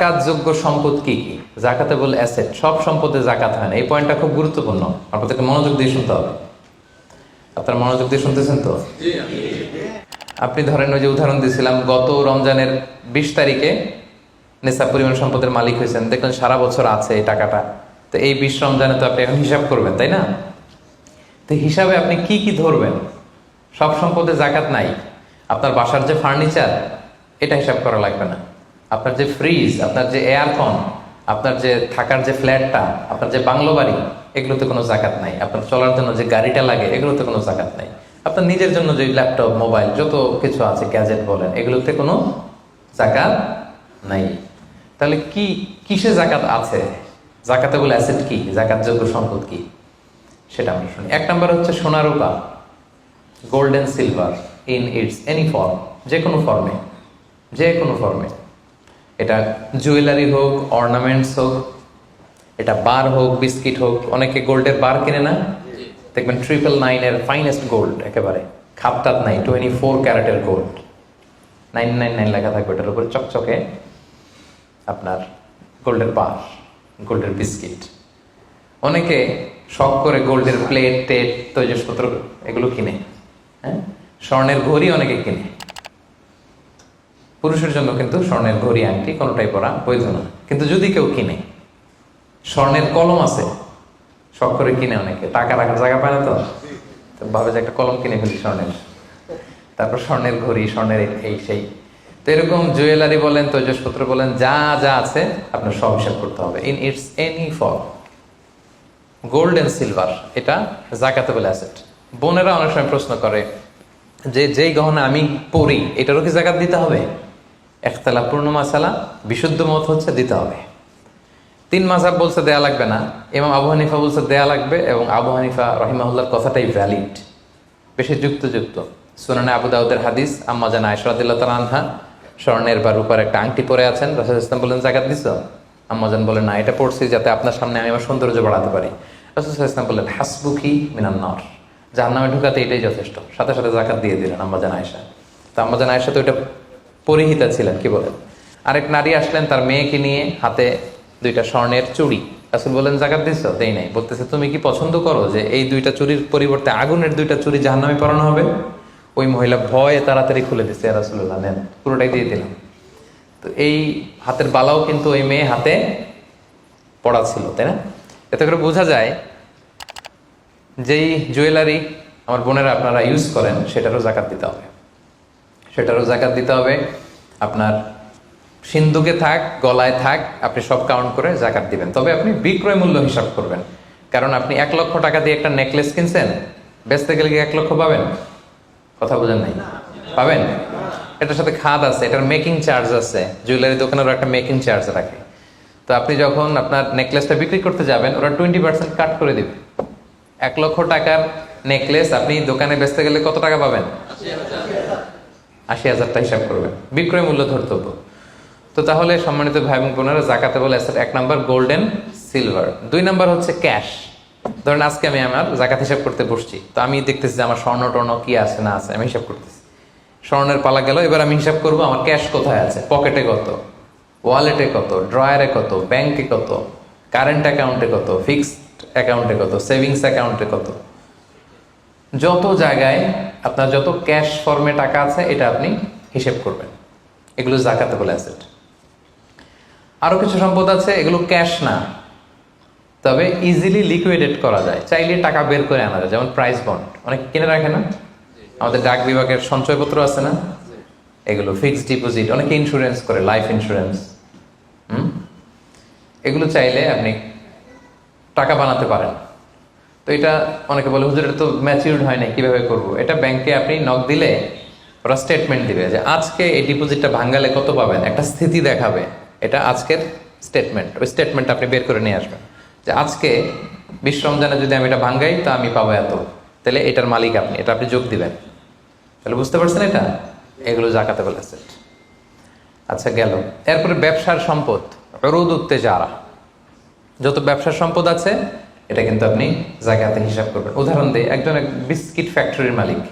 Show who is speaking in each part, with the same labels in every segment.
Speaker 1: জাকাতযোগ্য সম্পদ কি কি? জাকাতেবল অ্যাসেট, সব সম্পদে জাকাত হয় না। এই পয়েন্টটা খুব গুরুত্বপূর্ণ, আপনাদেরকে মনোযোগ দিয়ে শুনতে হবে। আপনারা মনোযোগ দিয়ে শুনতেছেন তো? আপনি ধরেন ওই যে উদাহরণ দিয়েছিলাম, গত রমজানের 20 তারিখে নেশাব পরিমাণ সম্পদের মালিক হয়েছেন, দেখলেন সারা বছর আছে এই টাকাটা। তো এই 20 রমজানে তো আপনি এখন হিসাব করবেন, তাই না? তো হিসাবে আপনি কি কি ধরবেন? সব সম্পদে জাকাত নাই। আপনার বাসার যে ফার্নিচার, এটা হিসাব করা লাগবে না। আপনার যে ফ্রিজ, আপনার যে এয়ারকন, আপনার যে থাকার যে ফ্ল্যাটটা, আপনার যে বাংলো বাড়ি, এগুলোতে কোনো জাকাত নাই। আপনার চলার জন্য যে গাড়িটা লাগে, এগুলোতে কোনো জাকাত নাই। আপনার নিজের জন্য যে ল্যাপটপ, মোবাইল, যত কিছু আছে, গ্যাজেট বলেন, এগুলোতে কোনো জাকাত নাই। তাহলে কি কিসে জাকাত আছে? জাকাতেবল অ্যাসেট কি, জাকাতযোগ্য সম্পদ কি, সেটা আমরা শুনি। 1 নম্বর হচ্ছে সোনা রূপা, gold and silver in its any form, যে কোনো ফর্মে, যে কোনো ফর্মে। এটা জুয়েলারি হোক, অর্নামেন্টস হোক, এটা বার হোক, বিস্কিট হোক। অনেকে গোল্ডের বার কিনে না, দেখবেন 999 ফাইনেস্ট গোল্ড, একেবারে খাপটাত নাই, 24 ক্যারেটের গোল্ড, 999 লেখা থাকবে এটার উপরে চকচকে, আপনার গোল্ডের বার, গোল্ডের বিস্কিট। অনেকে শখ করে গোল্ডের প্লেট, টেট, তৈজসপত্র এগুলো কিনে। হ্যাঁ, স্বর্ণের ঘড়ি অনেকে কিনে। পুরুষের জন্য কিন্তু স্বর্ণের ঘড়ি, আংটি কোনোটাই পরা বৈধ না। কিন্তু যদি কেউ কিনে, স্বর্ণের কলম আছে, শখ করে কিনে অনেকে, টাকা রাখার জায়গা পায় না, তো ভাবে যে একটা কলম কিনে ফেলি স্বর্ণের, তারপর স্বর্ণের ঘড়ি, স্বর্ণের এই সেই। তো এরকম জুয়েলারি বলেন, তৈজসপত্র বলেন, যা যা আছে আপনার সব হিসাব করতে হবে in its any form. Gold and silver, এটা জাকাতেবল অ্যাসেট। বোনেরা অনেক সময় প্রশ্ন করে যে যেই গহনা আমি পরি, এটারও কি জাকাত দিতে হবে? একতলা পূর্ণ মাসালা, বিশুদ্ধ মত হচ্ছে দিতে হবে। 3 মাযহাব বলছে দেয়া লাগবে না, ইমাম আবু হানিফা বলছে দেয়া লাগবে, এবং আবু হানিফা রাহিমাহুল্লাহর কথাটাই ভ্যালিড, বেশি যুক্ত। সুনানে আবু দাউদের হাদিস, আম্মা জান আয়েশা রাদিয়াল্লাহু তাআলা আনহা স্বর্ণের বা রূপার একটা আংটি পরে আছেন। রাসূল ইসলাম বলেন জাকাত দিছো? আম্মা জান বলেন না, এটা পড়ছি যাতে আপনার সামনে আমি আমার সৌন্দর্য বাড়াতে পারি। রাসূল ইসলাম বললেন হাসবুকি মিনান নার, জাহান্নামে ঢুকাতে এটাই যথেষ্ট। সাথে সাথে জাকাত দিয়ে দিলেন আম্মা জান আয়েশা। তো আম্মা জান আয়েশা তো এটা পরিহিতা ছিলেন, কি বলেন। আরেক নারী আসলেন তার মেয়েকে নিয়ে, হাতে 2টা স্বর্ণের চুড়ি। রাসূল বলেন জাকাত দিছো? দেই নাই। বলতেছে তুমি কি পছন্দ করো যে এই 2টা চুড়ির পরিবর্তে আগুনের 2টা চুড়ি জাহান্নামে পরানো হবে? ওই মহিলা ভয়ে তাড়াতাড়ি খুলে দিচ্ছে, ইয়া রাসূলুল্লাহ নেন, পুরোটাই দিয়ে দিলাম। তো এই হাতের বালাও কিন্তু ওই মেয়ে হাতে পড়া ছিল, তাই না? এতে করে বোঝা যায় যেই জুয়েলারি আমার বোনেরা আপনারা ইউজ করেন, সেটারও জাকাত দিতে হবে, সেটারও জাকাত দিতে হবে। আপনার সিন্ধুকে থাক, গলায় থাক, আপনি সব কাউন্ট করে জাকাত দিবেন। তবে আপনি বিক্রয় মূল্য হিসাব করবেন, কারণ আপনি 1 লক্ষ টাকা দিয়ে একটা নেকলেস কিনছেন, বেচতে গেলে কি 1 লক্ষ পাবেন? কথা বোঝেন নাই? পাবেন? এটার সাথে খাদ আছে, এটার মেকিং চার্জ আছে, জুয়েলারি দোকানেরও একটা মেকিং চার্জ রাখে। তো আপনি যখন আপনার নেকলেসটা বিক্রি করতে যাবেন, ওরা 20% কাট করে দিবে। 1 লক্ষ টাকার নেকলেস আপনি দোকানে বেচতে গেলে কত টাকা পাবেন? 80,000টা হিসাব করবেন, বিক্রয় মূল্য ধরতে হতো। তো তাহলে সম্মানিত ভাই এবং বোনেরা, জাকাতেবল asset 1 number gold and silver. 2 number হচ্ছে ক্যাশ। ধরেন আজকে আমি আমার জাকাত হিসাব করতে বসছি, তো আমি দেখতেছি যে আমার স্বর্ণ টর্ণ কি আছে না আছে, আমি হিসাব করতেছি। স্বর্ণের পালা গেল, এবার আমি হিসাব করবো আমার ক্যাশ কোথায় আছে, পকেটে কত, ওয়ালেটে কত, ড্রয়ারে কত, ব্যাংকে কত, কারেন্ট অ্যাকাউন্টে কত, ফিক্সড অ্যাকাউন্টে কত, সেভিংস অ্যাকাউন্টে কত, যত জায়গায় আপনার যত ক্যাশ ফর্মে টাকা আছে, এটা আপনি হিসেব করবেন। এগুলো জাকাতেবল অ্যাসেট। আরো কিছু সম্পদ আছে, এগুলো ক্যাশ না, তবে ইজিলি লিকুইডেট করা যায়, চাইলে টাকা বের করে আনা যায়। যেমন প্রাইস বন্ড অনেকে কিনে রাখে না, আমাদের ডাক বিভাগের সঞ্চয়পত্র আছে না, এগুলো ফিক্সড ডিপোজিট, অনেকে ইন্স্যুরেন্স করে, লাইফ ইন্স্যুরেন্স। এগুলো চাইলে আপনি টাকা বানাতে পারেন। তো এটা অনেকে বলে হুজুর এটা তো ম্যাচিউরড হয় না, কিভাবে করব? এটা ব্যাংকে আপনি নক দিলে ওরা স্টেটমেন্ট দিবে যে আজকে এই ডিপোজিটটা ভাঙালে কত পাবেন, একটা স্থিতি দেখাবে। এটা আজকের স্টেটমেন্ট, ওই স্টেটমেন্ট আপনি বের করে নিয়ে আসবেন যে আজকে 20 রমজানে যদি আমি এটা ভাঙ্গাই তো আমি পাবো এত, তাহলে এটার মালিক আপনি, এটা আপনি যোগ দিবেন। তাহলে বুঝতে পারছেন? এটা এগুলো জাকাতেবল অ্যাসেট। আচ্ছা গেল। এরপরে ব্যবসার সম্পদ, উরুদ উত্তেজারা, যত ব্যবসার সম্পদ আছে এটা কিন্তু আপনি জাকাতে হিসাব করবেন। উদাহরণ দিই, একজন বিস্কিট ফ্যাক্টরির মালিক,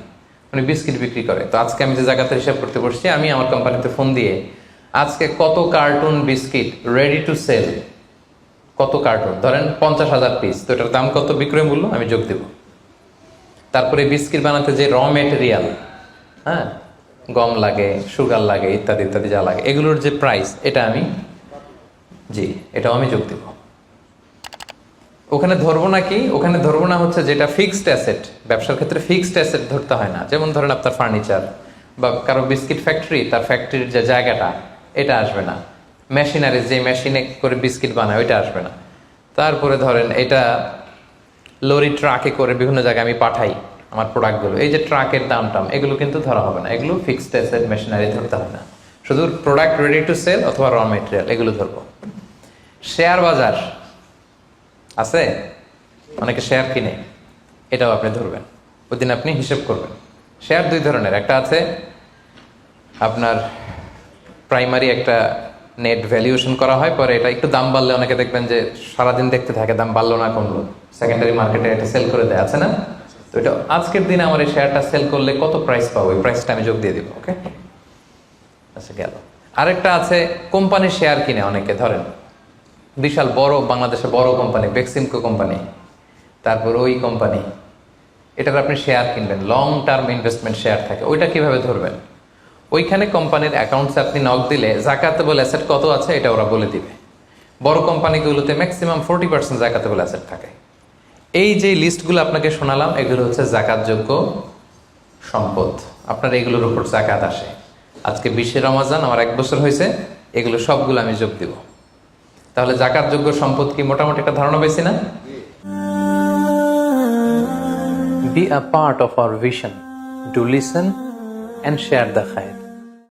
Speaker 1: উনি বিস্কিট বিক্রি করে। তো আজকে আমি যে জাকাতে হিসাব করতে বসছি, আমি আমার কোম্পানিতে ফোন দিয়ে আজকে কত cartoon biscuit ready to sell, কত কার্টুন, ধরেন 50,000 পিস, তো এটার দাম কত, বিক্রয় মূল্য আমি যোগ দেব। তারপরে বিস্কিট বানাতে যে র মেটেরিয়াল, হ্যাঁ, গম লাগে, সুগার লাগে, ইত্যাদি ইত্যাদি যা লাগে, এগুলোর যে প্রাইস, এটা আমি, জি, এটাও আমি যোগ দেব। ওখানে ধরবো না কি, ওখানে ধরবো না হচ্ছে যেটা ফিক্সড অ্যাসেট, ব্যবসার ক্ষেত্রে ফিক্সড অ্যাসেট ধরতে হয় না। যেমন ধরেন আপনার ফার্নিচার বা কারো বিস্কিট ফ্যাক্টরি, তার ফ্যাক্টরির যে জায়গাটা, এটা আসবে না। মেশিনারি, যে মেশিনে করে বিস্কিট বানায়, ওইটা আসবে না। তারপরে ধরেন এটা লরি ট্রাকে করে বিভিন্ন জায়গায় আমি পাঠাই আমার প্রোডাক্টগুলো, এই যে ট্রাকের দাম টাম, এগুলো কিন্তু ধরা হবে না। এগুলো ফিক্সড অ্যাসেট, মেশিনারি ধরতে হয় না। শুধু প্রোডাক্ট রেডি টু সেল অথবা র মেটেরিয়াল, এগুলো ধরবো। শেয়ার বাজার আছে, অনেকে শেয়ার কিনে, এটাও আপনি ধরবেন। ওই দিন আপনি হিসেব করবেন। শেয়ার দুই ধরনের, একটা আছে আপনার প্রাইমারি, একটা নেট ভ্যালুয়েশন করা হয়, পরে এটা একটু দাম বাড়লে অনেকে দেখবেন যে সারাদিন দেখতে থাকে দাম বাড়লো না কমলো, সেকেন্ডারি মার্কেটে এটা সেল করে দেয়, আছে না? তো এটা আজকের দিনে আমার এই শেয়ারটা সেল করলে কত প্রাইস পাবো, এই প্রাইসটা আমি যোগ দিয়ে দিব। ওকে, আচ্ছা গেল। আরেকটা আছে কোম্পানির শেয়ার কিনে অনেকে, ধরেন বিশাল বড়, বাংলাদেশে বড় কোম্পানি বেক্সিমকো কোম্পানি, তারপর ওই কোম্পানি, এটার আপনি শেয়ার কিনবেন, লং টার্ম ইনভেস্টমেন্ট শেয়ার থাকে, ওইটা কিভাবে ধরবেন? ওইখানে কোম্পানির অ্যাকাউন্টসে আপনি নক দিলে জাকাতেবল অ্যাসেট কত আছে এটা ওরা বলে দিবে। বড় কোম্পানিগুলোতে ম্যাক্সিমাম 40% জাকাতেবল অ্যাসেট থাকে। এই যে লিস্টগুলো আপনাকে শোনালাম, এগুলো হচ্ছে জাকাতযোগ্য সম্পদ, আপনার এগুলোর উপর জাকাত আসে। আজকে 20 রমজান, আমার 1 বছর হয়েছে, এগুলো সবগুলো আমি যোগ দিব। তাহলে জাকাতযোগ্য সম্পদ কি, মোটামুটি একটা ধারণা পেয়েছি না? Be a part of our vision. Do listen and share the khair.